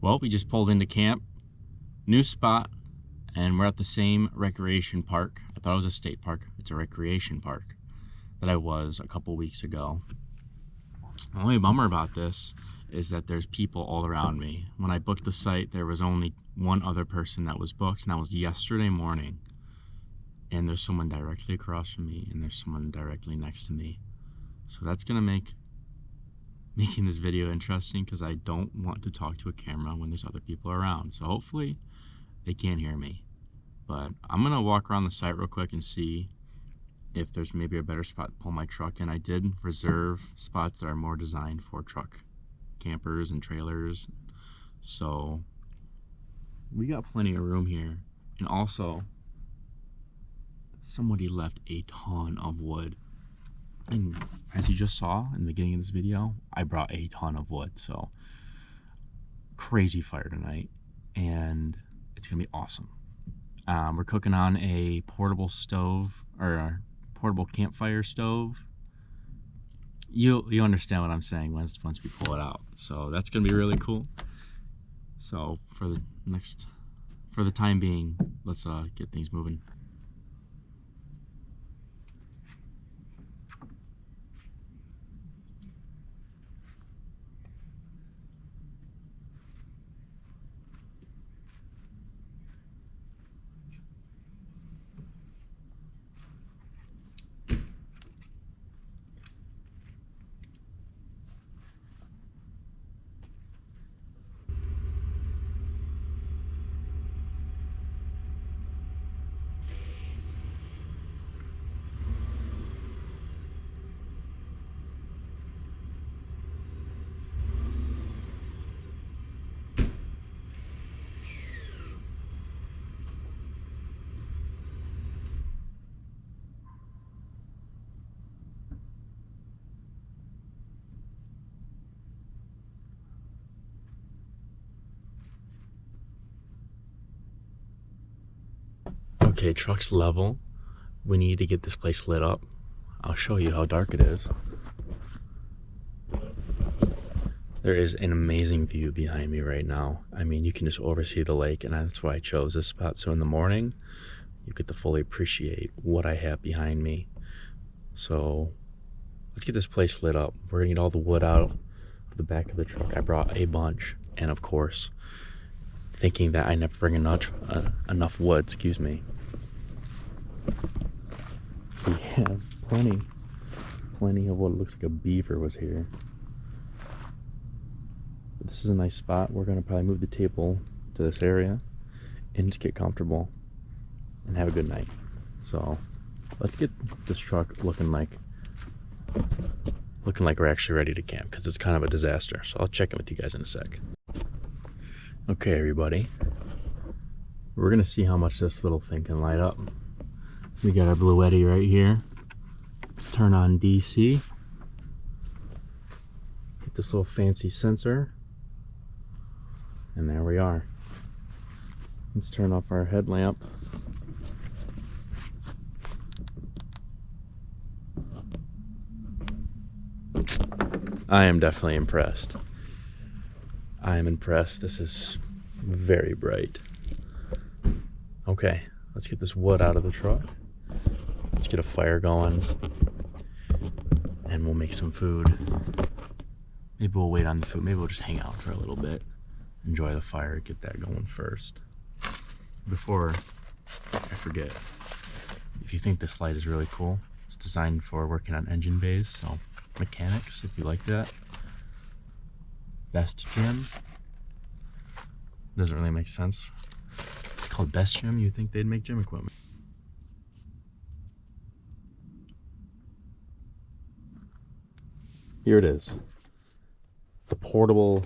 Well, we just pulled into camp, new spot, and we're at the same recreation park. I thought it was a state park. It's a recreation park that I was a couple weeks ago. The only bummer about this is that there's people all around me. When I booked the site, there was only one other person that was booked, and that was yesterday morning. And there's someone directly across from me, and there's someone directly next to me. So that's gonna make making this video interesting, because I don't want to talk to a camera when there's other people around. So hopefully they can't hear me. But I'm gonna walk around the site real quick and see if there's maybe a better spot to pull my truck in. I did reserve spots that are more designed for truck campers and trailers. So we got plenty of room here. And also, somebody left a ton of wood. And as you just saw in the beginning of this video, I brought a ton of wood. So crazy fire tonight, and it's gonna be awesome. We're cooking on a portable stove, or a portable campfire stove. You understand what I'm saying once we pull it out. So that's gonna be really cool. So for the time being, let's get things moving. Okay, truck's level. We need to get this place lit up. I'll show you how dark it is. There is an amazing view behind me right now. I mean, you can just oversee the lake, and that's why I chose this spot. So in the morning, you get to fully appreciate what I have behind me. So let's get this place lit up. We're gonna get all the wood out of the back of the truck. I brought a bunch, and of course, thinking that I never bring enough wood, excuse me. We have plenty of what looks like a beaver was here. But this is a nice spot. We're gonna probably move the table to this area and just get comfortable and have a good night. So let's get this truck looking like we're actually ready to camp, because it's kind of a disaster. So I'll check in with you guys in a sec. Okay, everybody, we're gonna see how much this little thing can light up. We got our Bluetti right here. Let's turn on DC. Hit this little fancy sensor. And there we are. Let's turn off our headlamp. I am definitely impressed. I am impressed. This is very bright. Okay, let's get this wood out of the truck. Let's get a fire going. And we'll make some food. Maybe we'll wait on the food. Maybe we'll just hang out for a little bit. Enjoy the fire, get that going first. Before I forget, if you think this light is really cool, it's designed for working on engine bays, so mechanics, if you like that. Best Gym. Doesn't really make sense. It's called Best Gym. You'd think they'd make gym equipment. Here it is. The portable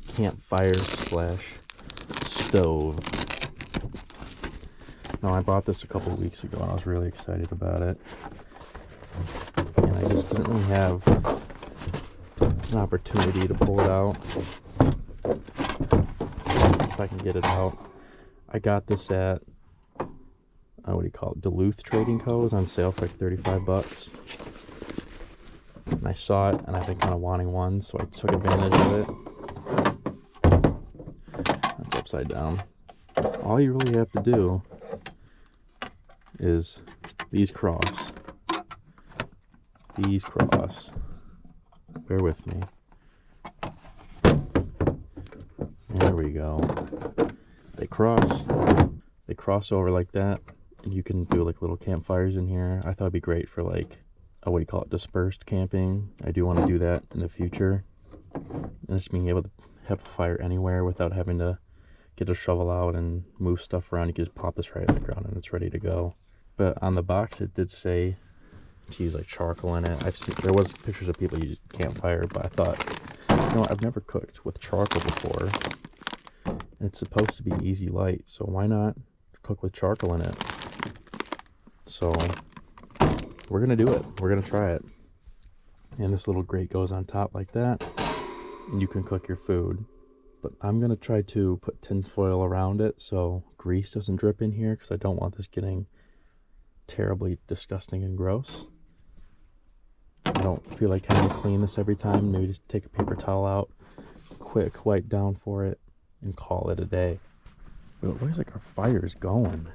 campfire slash stove. Now, I bought this a couple weeks ago and I was really excited about it. And I just didn't really have an opportunity to pull it out. If I can get it out. I got this at, what do you call it? Duluth Trading Co. It was on sale for like 35 bucks. And I saw it and I've been kind of wanting one, so I took advantage of it. That's upside down. All you really have to do is these cross. These cross. Bear with me. There we go. They cross. They cross over like that. And you can do like little campfires in here. I thought it'd be great for like, what do you call it, dispersed camping. I do want to do that in the future. And just being able to have a fire anywhere without having to get a shovel out and move stuff around. You can just pop this right in the ground and it's ready to go. But on the box it did say to use like charcoal in it. I've seen, there was pictures of people use campfire, but I thought, you know, I've never cooked with charcoal before. And it's supposed to be easy light, so why not cook with charcoal in it? So we're gonna do it. We're gonna try it. And this little grate goes on top like that, and you can cook your food. But I'm gonna try to put tin foil around it so grease doesn't drip in here, because I don't want this getting terribly disgusting and gross. I don't feel like having to clean this every time. Maybe just take a paper towel out, quick wipe down for it, and call it a day. But it looks like our fire's going.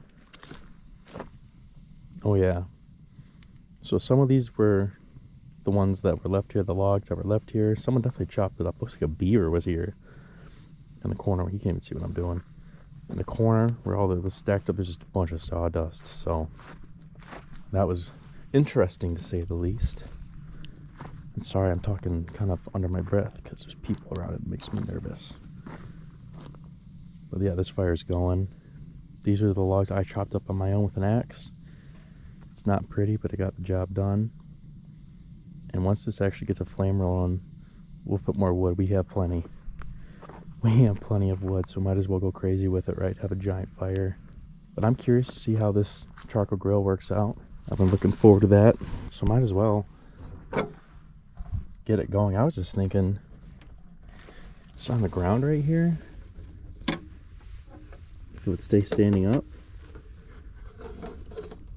Oh yeah. So some of these were the ones that were left here, the logs that were left here. Someone definitely chopped it up. Looks like a beaver was here in the corner. You can't even see what I'm doing. In the corner where all that was stacked up, there's just a bunch of sawdust. So that was interesting to say the least. And sorry, I'm talking kind of under my breath because there's people around. It makes me nervous. But yeah, this fire's going. These are the logs I chopped up on my own with an axe. It's not pretty, but it got the job done. And once this actually gets a flame rolling, we'll put more wood. We have plenty. We have plenty of wood, so might as well go crazy with it, right? Have a giant fire. But I'm curious to see how this charcoal grill works out. I've been looking forward to that, so might as well get it going. I was just thinking, it's on the ground right here. If it would stay standing up,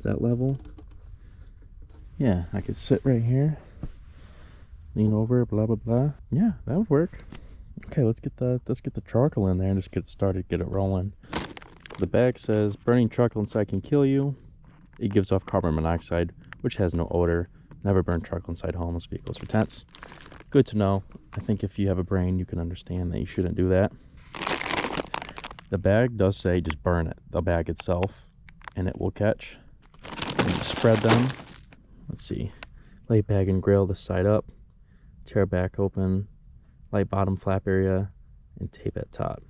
that level. Yeah, I could sit right here, lean over, blah blah blah. Yeah, that would work. Okay, let's get the charcoal in there and just get started, get it rolling. The bag says burning charcoal inside can kill you. It gives off carbon monoxide, which has no odor. Never burn charcoal inside homes, vehicles, or tents. Good to know. I think if you have a brain, you can understand that you shouldn't do that. The bag does say just burn it, the bag itself, and it will catch. And spread them. Let's see. Lay bag and grill the side up. Tear back open. Light bottom flap area. And tape at top.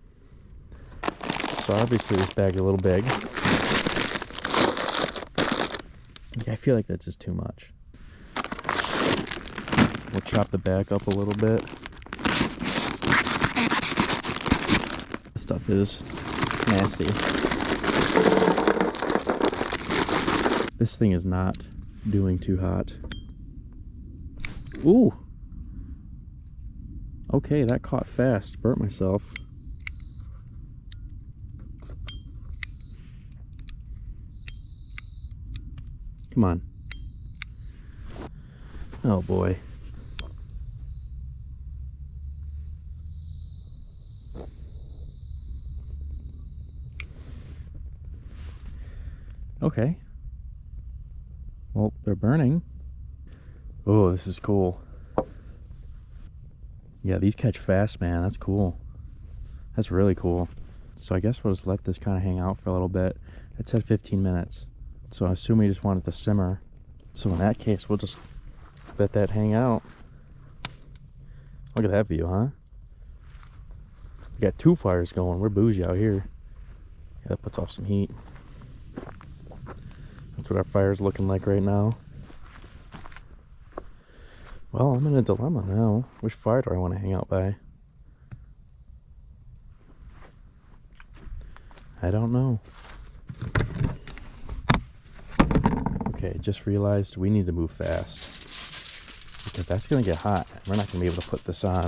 So obviously this bag is a little big. Yeah, I feel like that's just too much. We'll chop the back up a little bit. This stuff is nasty. This thing is not doing too hot. Ooh! Okay, that caught fast. Burnt myself. Come on. Oh boy. Okay. Well, they're burning. Oh, this is cool. Yeah, these catch fast, man. That's cool. That's really cool. So I guess we'll just let this kind of hang out for a little bit. It said 15 minutes. So I assume we just want it to simmer. So in that case, we'll just let that hang out. Look at that view, huh? We got 2 fires going. We're bougie out here. Yeah, that puts off some heat. That's what our fire's looking like right now. Well, I'm in a dilemma now. Which fire do I want to hang out by? I don't know. Okay, just realized we need to move fast. Because that's going to get hot. We're not going to be able to put this on.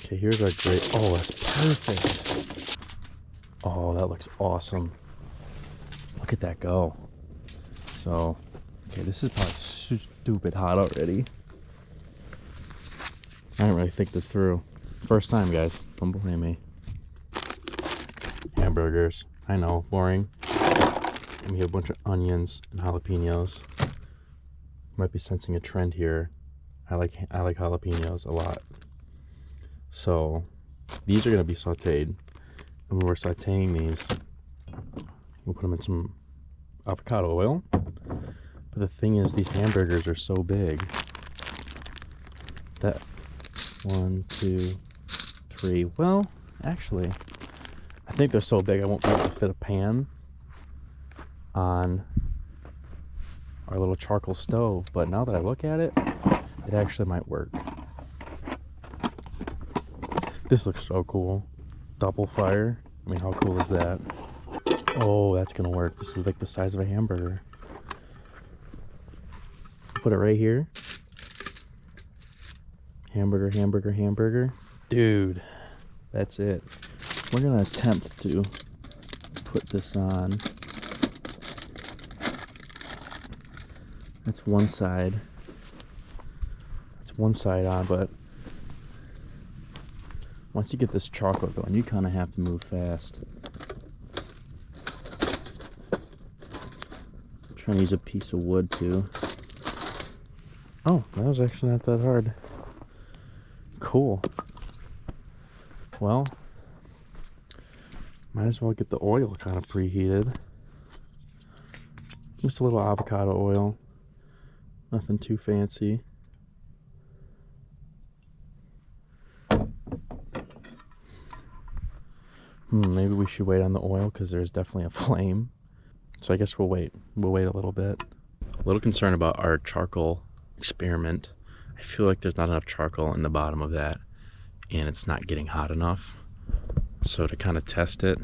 Okay, here's our great... Oh, that's perfect. Oh, that looks awesome. Look at that go. So, okay, this is probably stupid hot already. I didn't really think this through. First time, guys. Don't blame me. Hamburgers. I know, boring. And we have a bunch of onions and jalapenos. Might be sensing a trend here. I like jalapenos a lot. So, these are going to be sauteed. And when we're sauteing these, we'll put them in some avocado oil. But the thing is, these hamburgers are so big that 1, 2, 3. Well, actually, I think they're so big I won't be able to fit a pan on our little charcoal stove. But now that I look at it, it actually might work. This looks so cool. Double fire. I mean, how cool is that? Oh, that's gonna work. This is like the size of a hamburger. Put it right here. Hamburger, hamburger, hamburger. Dude, that's it. We're gonna attempt to put this on. That's one side. That's one side on, but once you get this chocolate going, you kind of have to move fast. I'm trying to use a piece of wood too. Oh, that was actually not that hard. Cool. Well, might as well get the oil kind of preheated. Just a little avocado oil. Nothing too fancy. Maybe we should wait on the oil because there's definitely a flame. So I guess we'll wait. We'll wait a little bit. A little concerned about our charcoal experiment. I feel like there's not enough charcoal in the bottom of that and it's not getting hot enough. So to kind of test it,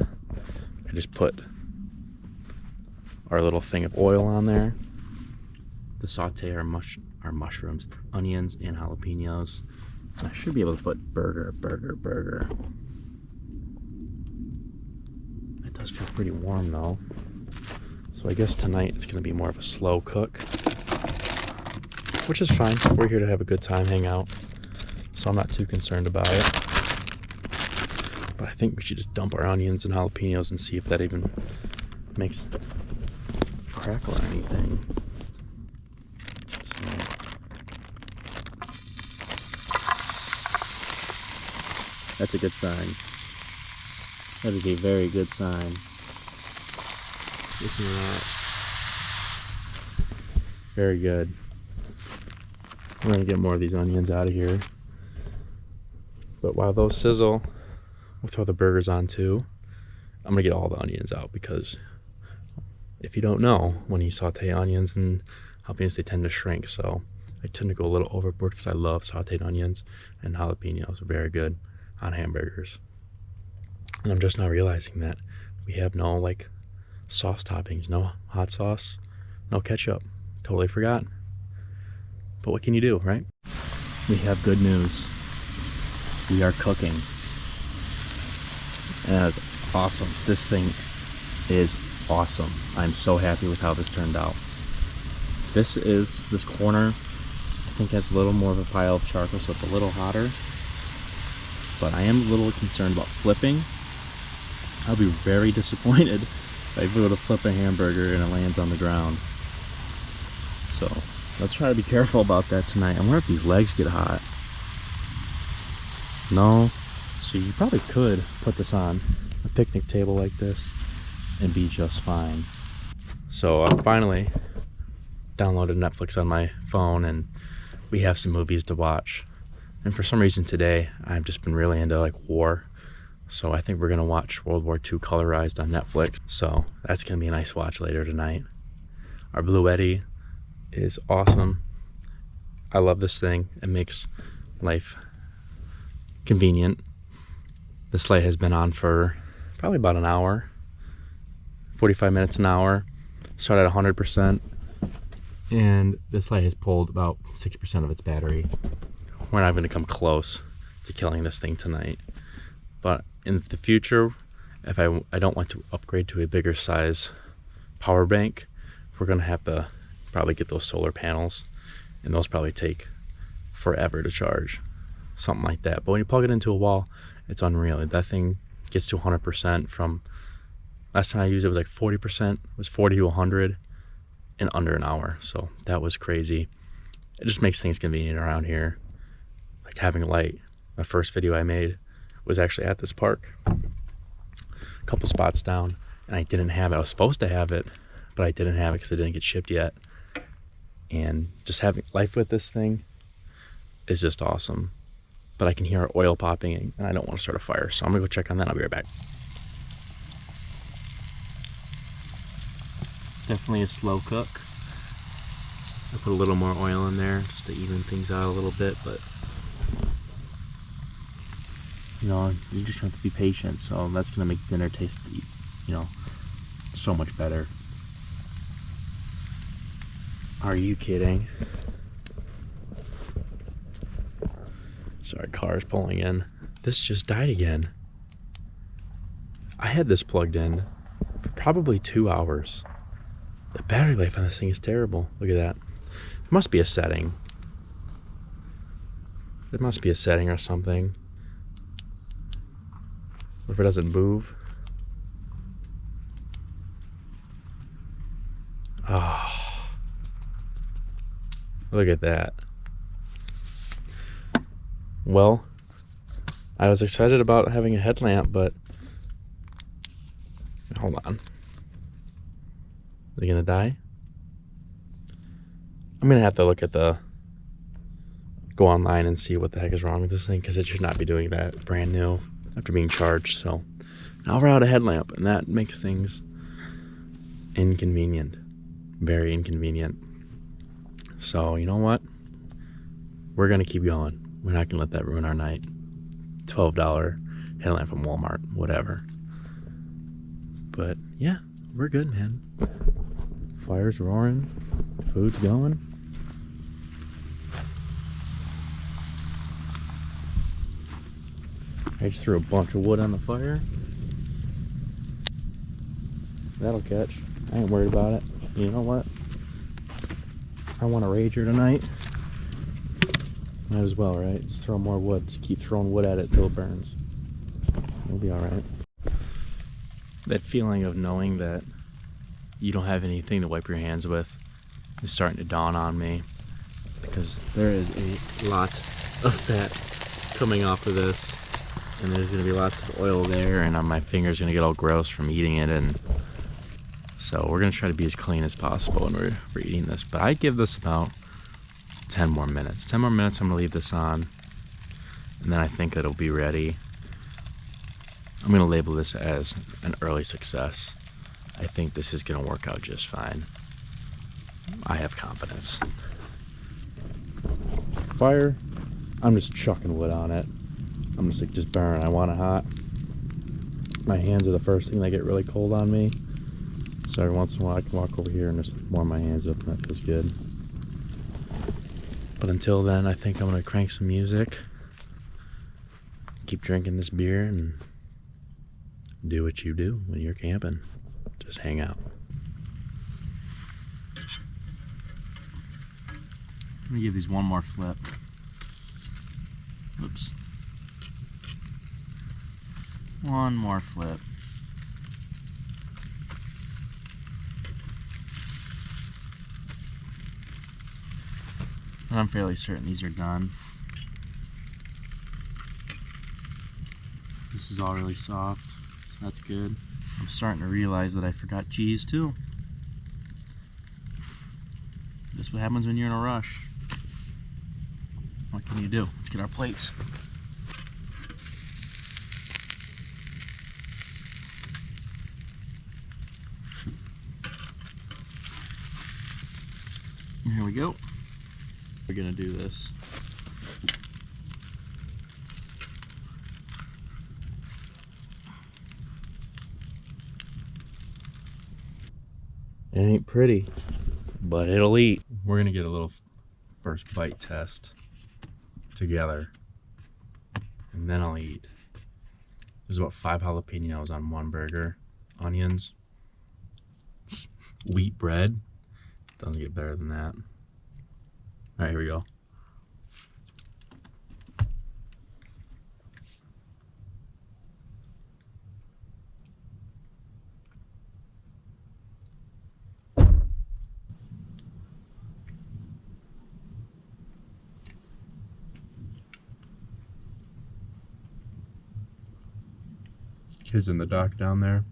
I just put our little thing of oil on there to saute our mushrooms, onions, and jalapenos. I should be able to put burger. It does feel pretty warm though. So I guess tonight it's going to be more of a slow cook, which is fine. We're here to have a good time, hang out. So I'm not too concerned about it. But I think we should just dump our onions and jalapenos and see if that even makes crackle or anything. So. That's a good sign. That is a very good sign. Listen to that. Very good. We're going to get more of these onions out of here. But while those sizzle, we'll throw the burgers on too. I'm going to get all the onions out because if you don't know, when you saute onions and jalapenos, they tend to shrink. So I tend to go a little overboard because I love sauteed onions, and jalapenos are very good on hamburgers. And I'm just now realizing that we have no like sauce toppings, no hot sauce, no ketchup. Totally forgot. But what can you do, right? We have good news. We are cooking. And that's awesome. This thing is awesome. I'm so happy with how this turned out. This corner, I think has a little more of a pile of charcoal, so it's a little hotter. but I am a little concerned about flipping. I'll be very disappointed if I go to flip a hamburger and it lands on the ground. So let's try to be careful about that tonight. I wonder if these legs get hot. No. So you probably could put this on a picnic table like this and be just fine. So I finally downloaded Netflix on my phone and we have some movies to watch. And for some reason today, I've just been really into like war. So I think we're gonna watch World War II colorized on Netflix. So that's gonna be a nice watch later tonight. Our Blue Eddy is awesome. I love this thing. It makes life convenient. This light has been on for probably about an hour, 45 minutes, an hour. Started at 100%, and this light has pulled about 6% of its battery. We're not going to come close to killing this thing tonight, but in the future, if I don't want to upgrade to a bigger size power bank, we're going to have to probably get those solar panels, and those probably take forever to charge, something like that. But when you plug it into a wall, it's unreal. That thing gets to 100% from, last time I used it was like 40%, it was 40 to 100 in under an hour. So that was crazy. It just makes things convenient around here. Like having a light. My first video I made was actually at this park, a couple spots down, and I didn't have it. I was supposed to have it, but I didn't have it because it didn't get shipped yet. And just having life with this thing is just awesome. But I can hear oil popping and I don't want to start a fire. So I'm gonna go check on that. I'll be right back. Definitely a slow cook. I put a little more oil in there just to even things out a little bit, but you know, you just have to be patient. So that's gonna make dinner taste, you know, so much better. Are you kidding? Sorry, car's pulling in. This just died again. I had this plugged in for probably 2 hours. The battery life on this thing is terrible. Look at that. There must be a setting. There must be a setting or something. Or if it doesn't move. Oh. Look at that. Well, I was excited about having a headlamp, but hold on. Is it gonna die? I'm gonna have to look at go online and see what the heck is wrong with this thing, because it should not be doing that brand new after being charged. So now we're out of headlamp, and that makes things inconvenient, very inconvenient. So you know what? We're gonna keep going. We're not gonna let that ruin our night. $12 headlamp from Walmart, whatever. But yeah, we're good, man. Fire's roaring, food's going. I just threw a bunch of wood on the fire. That'll catch. I ain't worried about it. You know what? I want a rager tonight. Might as well, right? Just throw more wood. Just keep throwing wood at it till it burns. It'll be alright. That feeling of knowing that you don't have anything to wipe your hands with is starting to dawn on me, because there is a lot of that coming off of this, and there's going to be lots of oil there, and my finger's going to get all gross from eating it. And so we're going to try to be as clean as possible when we're eating this. But I give this about 10 more minutes. 10 more minutes, I'm going to leave this on, and then I think it'll be ready. I'm going to label this as an early success. I think this is going to work out just fine. I have confidence. Fire, I'm just chucking wood on it. I'm just like, just burn. I want it hot. My hands are the first thing that get really cold on me. So every once in a while I can walk over here and just warm my hands up, and that feels good. But until then, I think I'm going to crank some music, keep drinking this beer, and do what you do when you're camping. Just hang out. Let me give these one more flip. Oops. One more flip. And I'm fairly certain these are done. This is all really soft, so that's good. I'm starting to realize that I forgot cheese too. This is what happens when you're in a rush. What can you do? Let's get our plates. And here we go. We're gonna do this. It ain't pretty, but it'll eat. We're gonna get a little first bite test together, and then I'll eat. There's about 5 jalapenos on one burger, onions, wheat bread. Doesn't get better than that. All right, here we go. Kids in the dock down there.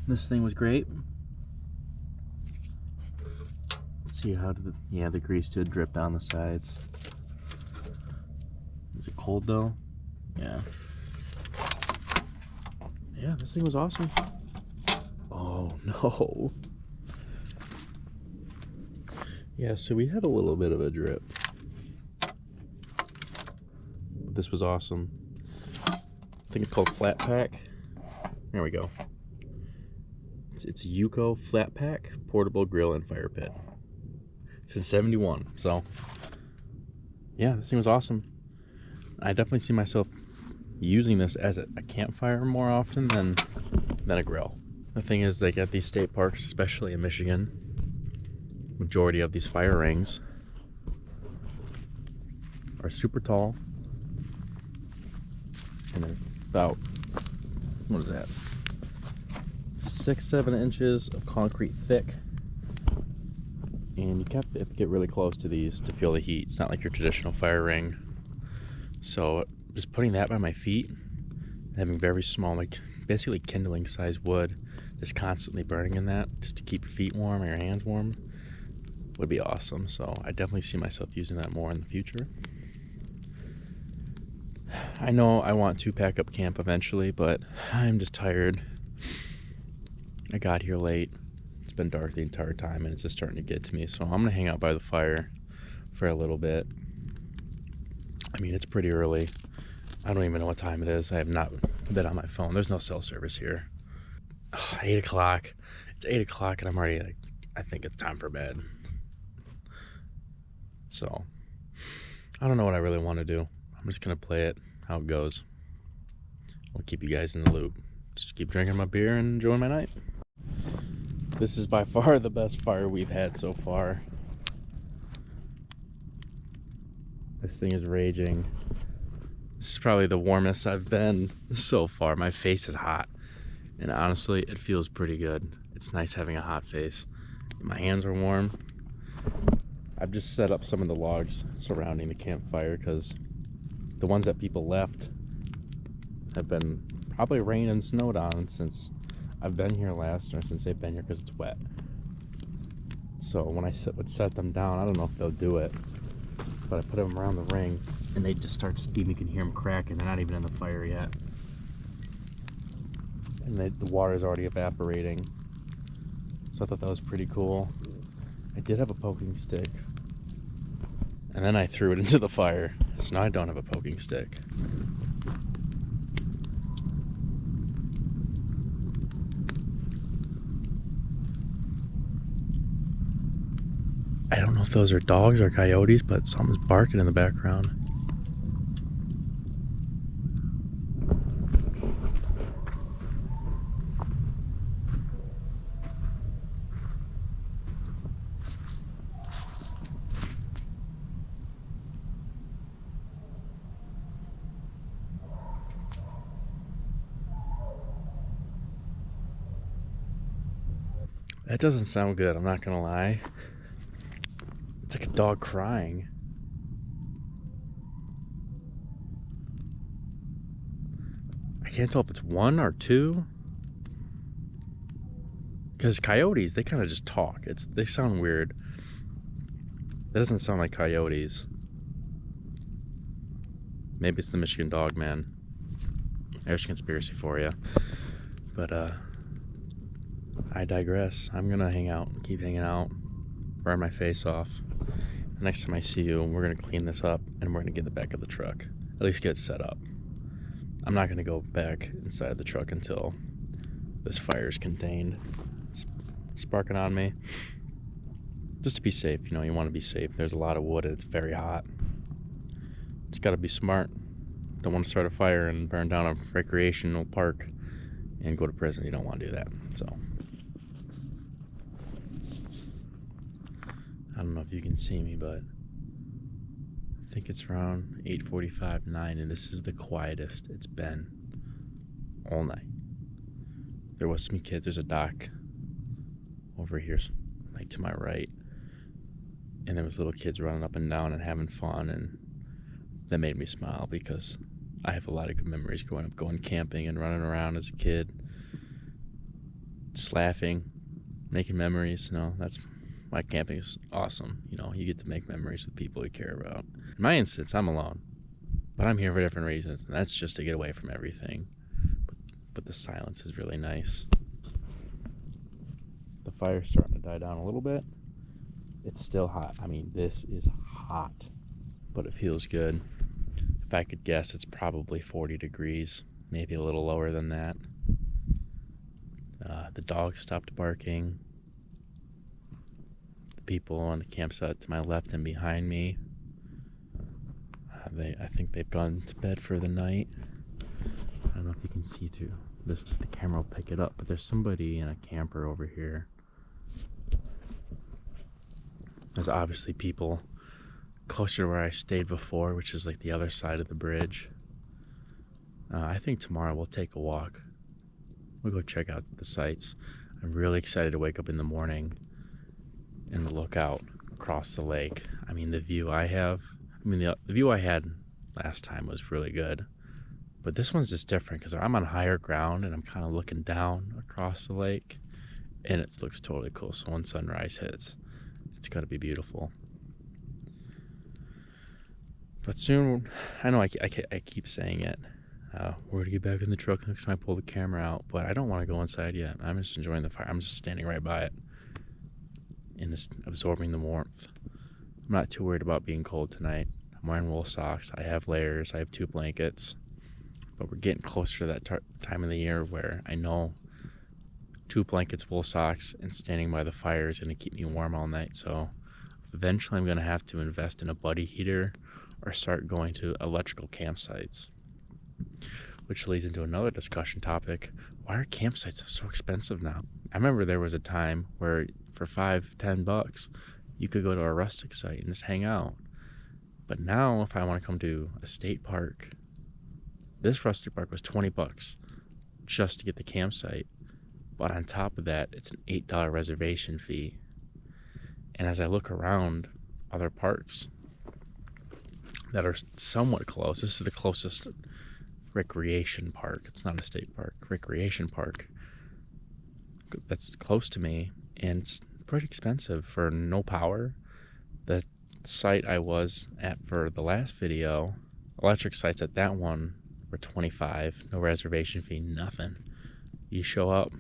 This thing was great. Let's see how did the grease did drip down the sides. Is it cold though? Yeah. Yeah, this thing was awesome. Oh no. Yeah, so we had a little bit of a drip. But this was awesome. I think it's called Flat Pack. There we go. It's a Yuko Flat Pack portable grill and fire pit. Since '71, so yeah, this thing was awesome. I definitely see myself using this as a campfire more often than a grill. The thing is, like at these state parks, especially in Michigan, majority of these fire rings are super tall and they're about, what is that, 6-7 inches of concrete thick, and you have to get really close to these to feel the heat. It's not like your traditional fire ring. So just putting that by my feet, having very small, like basically kindling size wood, just constantly burning in that just to keep your feet warm or your hands warm would be awesome. So I definitely see myself using that more in the future. I know I want to pack up camp eventually, but I'm just tired. I got here late. It's been dark the entire time and it's just starting to get to me. So I'm gonna hang out by the fire for a little bit. I mean, it's pretty early. I don't even know what time it is. I have not been on my phone. There's no cell service here. 8 o'clock. It's 8 o'clock and I'm already like, I think it's time for bed. So I don't know what I really want to do. I'm just gonna play it how it goes. I'll keep you guys in the loop. Just keep drinking my beer and enjoying my night. This is by far the best fire we've had so far. This thing is raging. This is probably the warmest I've been so far. My face is hot, and honestly, it feels pretty good. It's nice having a hot face. My hands are warm. I've just set up some of the logs surrounding the campfire because the ones that people left have been probably rained and snowed on since I've been here last, or since they've been here because it's wet. So when I would set them down, I don't know if they'll do it, but I put them around the ring and they just start steaming. You can hear them cracking. They're not even in the fire yet. And the water is already evaporating. So I thought that was pretty cool. I did have a poking stick. And then I threw it into the fire. So now I don't have a poking stick. I don't know if those are dogs or coyotes, but something's barking in the background. That doesn't sound good, I'm not gonna lie. It's like a dog crying. I can't tell if it's one or two. Because coyotes, they kind of just talk. They sound weird. That doesn't sound like coyotes. Maybe it's the Michigan dog, man. There's a conspiracy for you. But I digress. I'm gonna hang out, keep hanging out, burn my face off. The next time I see you, we're gonna clean this up and we're gonna get in the back of the truck. At least get it set up. I'm not gonna go back inside the truck until this fire is contained. It's sparking on me. Just to be safe, you know, you want to be safe. There's a lot of wood and it's very hot. Just gotta be smart. Don't want to start a fire and burn down a recreational park and go to prison. You don't want to do that. So I don't know if you can see me, but I think it's around 8:45, 9, and this is the quietest it's been all night. There was some kids. There's a dock over here, like to my right, and there was little kids running up and down and having fun, and that made me smile because I have a lot of good memories growing up, going camping and running around as a kid, just laughing, making memories. You know, that's why camping is awesome. You know, you get to make memories with people you care about. In my instance, I'm alone, but I'm here for different reasons, and that's just to get away from everything. But the silence is really nice. The fire's starting to die down a little bit. It's still hot. I mean, this is hot, but it feels good. If I could guess, it's probably 40 degrees, maybe a little lower than that. The dog stopped barking. The people on the campsite to my left and behind me, I think they've gone to bed for the night. I don't know if you can see through this. The camera will pick it up, but there's somebody in a camper over here. There's obviously people closer to where I stayed before, which is like the other side of the bridge. I think tomorrow we'll take a walk. We'll go check out the sights. I'm really excited to wake up in the morning and look out across the lake. I mean, the view I have, the view I had last time was really good. But this one's just different because I'm on higher ground and I'm kind of looking down across the lake, and it looks totally cool. So when sunrise hits, it's got to be beautiful. But soon, I know I keep saying it. We're going to get back in the truck next time I pull the camera out, but I don't want to go inside yet. I'm just enjoying the fire. I'm just standing right by it and just absorbing the warmth. I'm not too worried about being cold tonight. I'm wearing wool socks. I have layers. I have 2 blankets. But we're getting closer to that time of the year where I know 2 blankets, wool socks, and standing by the fire is going to keep me warm all night. So eventually I'm going to have to invest in a buddy heater or start going to electrical campsites. Which leads into another discussion topic. Why are campsites so expensive now? I remember there was a time where for $5-10 you could go to a rustic site and just hang out. But now if I want to come to a state park This rustic park was $20 just to get the campsite. But on top of that, it's an $8 reservation fee. And as I look around other parks that are somewhat close, this is the closest recreation park. It's not a state park, recreation park that's close to me, and it's pretty expensive for no power. The site I was at for the last video, electric sites at that one were $25, no reservation fee, nothing. You show up,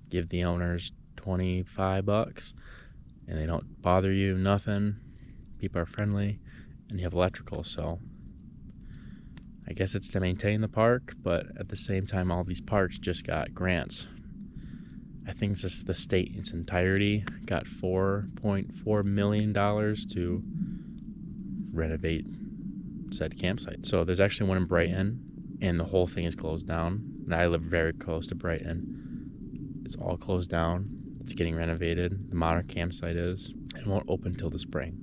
give the owners $25, and they don't bother you, nothing. People are friendly, and you have electrical, so I guess it's to maintain the park, but at the same time, all these parks just got grants. I think it's just the state in its entirety got $4.4 million to renovate said campsite. So there's actually one in Brighton, and the whole thing is closed down. And I live very close to Brighton. It's all closed down. It's getting renovated. The modern campsite is. It won't open till the spring.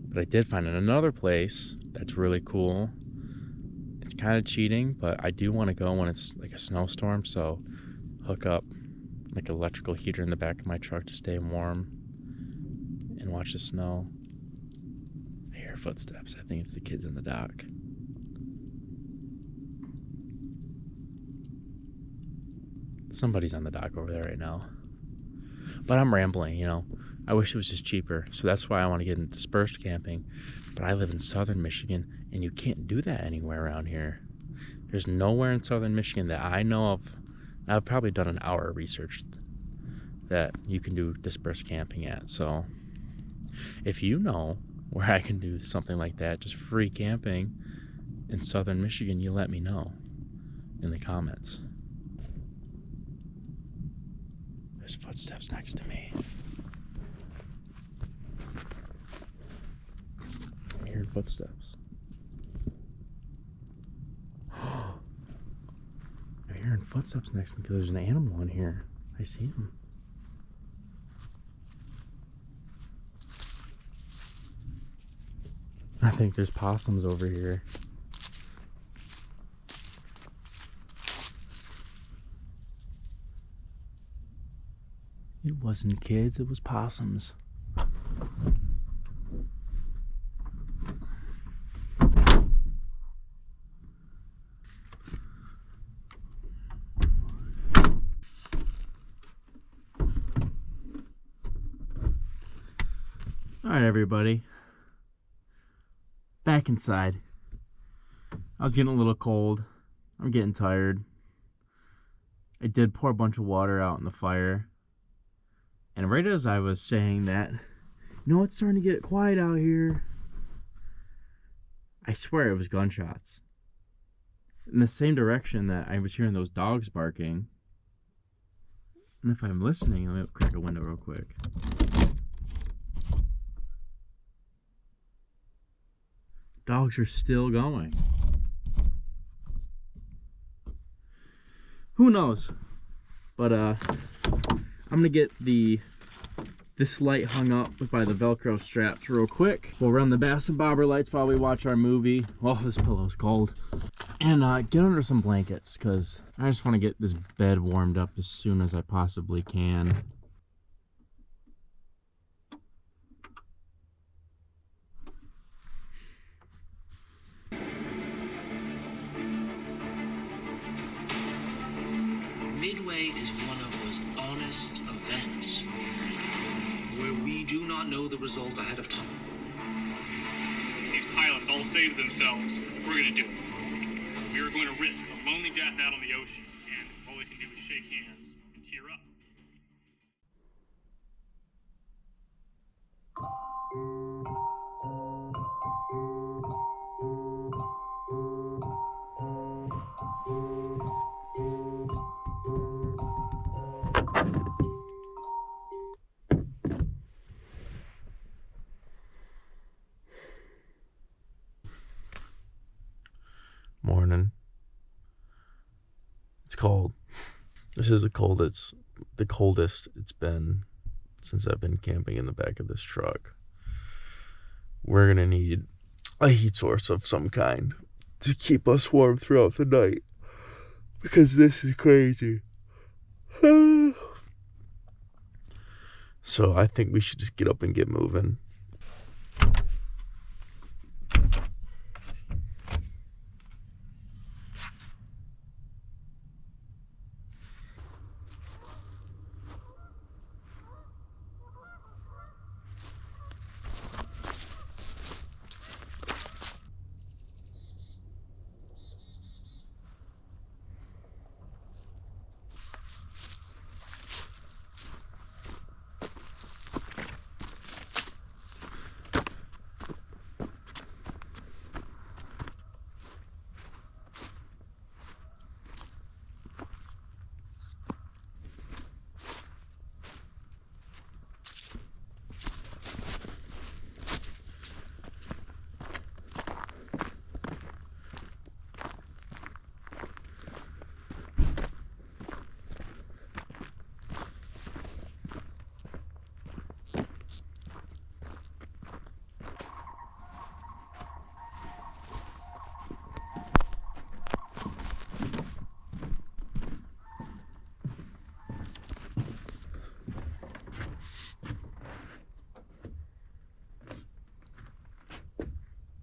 But I did find another place that's really cool. It's kind of cheating, but I do want to go when it's like a snowstorm, so hook up like an electrical heater in the back of my truck to stay warm and watch the snow. I hear footsteps. I think it's the kids in the dock. Somebody's on the dock over there right now. But I'm rambling, you know. I wish it was just cheaper, so that's why I want to get into dispersed camping. But I live in southern Michigan, and you can't do that anywhere around here. There's nowhere in southern Michigan that I know of. I've probably done an hour of research that you can do dispersed camping at. So if you know where I can do something like that, just free camping in southern Michigan, you let me know in the comments. There's footsteps next to me. I'm hearing footsteps. I'm hearing footsteps next to me because there's an animal in here. I see him. I think there's possums over here. It wasn't kids, it was possums. Alright, everybody. Back inside. I was getting a little cold. I'm getting tired. I did pour a bunch of water out in the fire. And right as I was saying that, it's starting to get quiet out here, I swear it was gunshots. In the same direction that I was hearing those dogs barking. And if I'm listening, let me crack a window real quick. Dogs are still going. Who knows? But I'm gonna get this light hung up by the Velcro straps real quick. We'll run the Bass and Bobber lights while we watch our movie. Oh, this pillow's cold. And get under some blankets, because I just want to get this bed warmed up as soon as I possibly can. Midway is one of those honest events where we do not know the result ahead of time. These pilots all say to themselves, we're going to do it. We are going to risk a lonely death out on the ocean, and all we can do is shake hands and tear up. Morning. It's cold. This is the coldest it's been since I've been camping in the back of this truck. We're gonna need a heat source of some kind. to keep us warm throughout the night, because this is crazy. So I think we should just get up and get moving.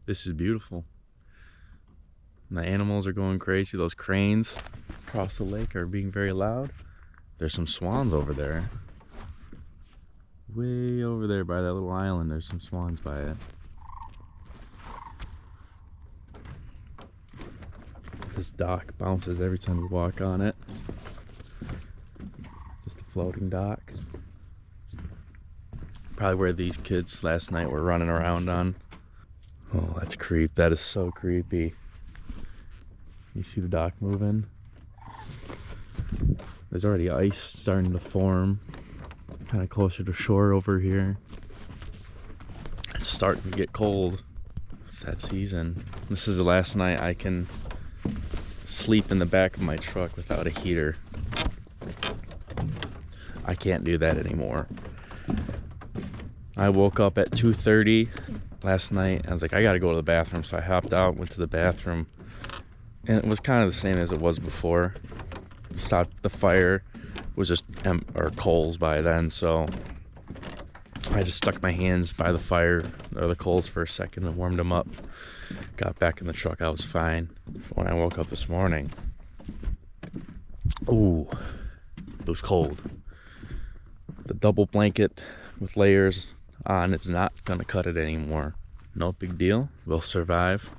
This is beautiful. And the animals are going crazy. Those cranes across the lake are being very loud. There's some swans over there. Way over there by that little island, there's some swans by it. This dock bounces every time you walk on it. Just a floating dock. Probably where these kids last night were running around on. Oh, that's creep. That is so creepy. You see the dock moving? There's already ice starting to form. Kind of closer to shore over here. It's starting to get cold. It's that season. This is the last night I can sleep in the back of my truck without a heater. I can't do that anymore. I woke up at 2:30 last night. I was like, I gotta go to the bathroom. So I hopped out, went to the bathroom. And it was kind of the same as it was before. Stopped the fire. It was just coals by then. So I just stuck my hands by the fire or the coals for a second and warmed them up. Got back in the truck. I was fine. But when I woke up this morning, ooh, it was cold. The double blanket with layers on is not gonna cut it anymore. No big deal. We'll survive.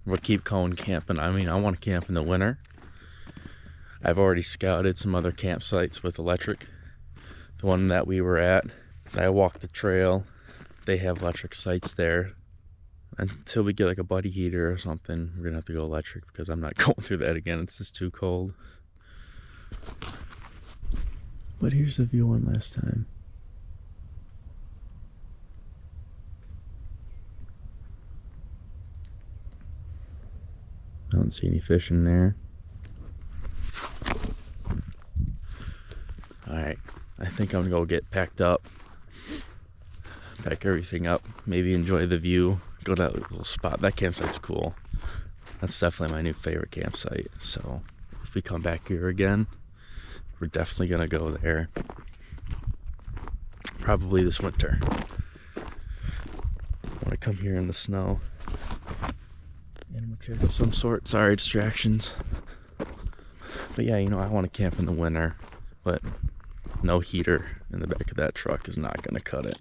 We'll keep going camping. I mean, I want to camp in the winter. I've already scouted some other campsites with electric. The one that we were at, I walked the trail. They have electric sites there. Until we get like a buddy heater or something, we're gonna have to go electric because I'm not going through that again. It's just too cold. But here's the view one last time. I don't see any fish in there. Alright, I think I'm gonna go get packed up. Pack everything up. Maybe enjoy the view. Go to that little spot. That campsite's cool. That's definitely my new favorite campsite. So if we come back here again, we're definitely gonna go there. Probably this winter. I wanna come here in the snow. Animal trip of some sort. Sorry, distractions. But yeah, you know, I want to camp in the winter, but no heater in the back of that truck is not going to cut it.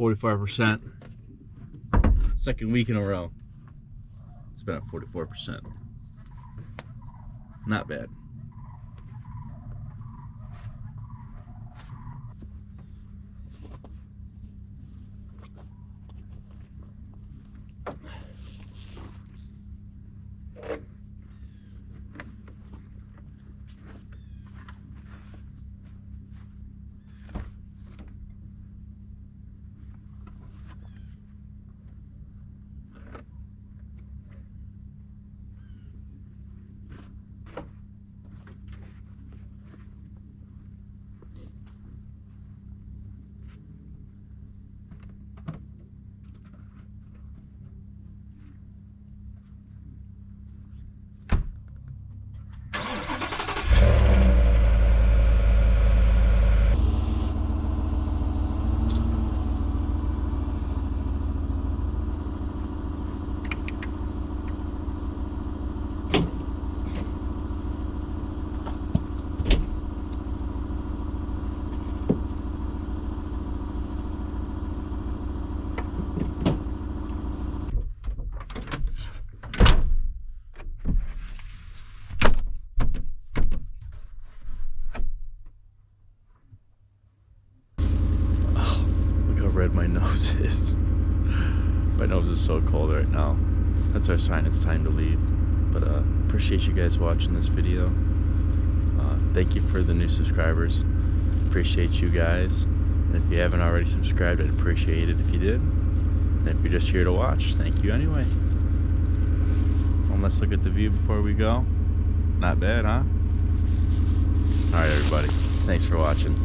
45%. Second week in a row. It's been at 44%. Not bad. Red my nose is. My nose is so cold right now. That's our sign, it's time to leave. But appreciate you guys watching this video. Thank you for the new subscribers. Appreciate you guys. And if you haven't already subscribed, I'd appreciate it if you did. And if you're just here to watch, thank you anyway. Well, let's look at the view before we go. Not bad, huh? Alright everybody, thanks for watching.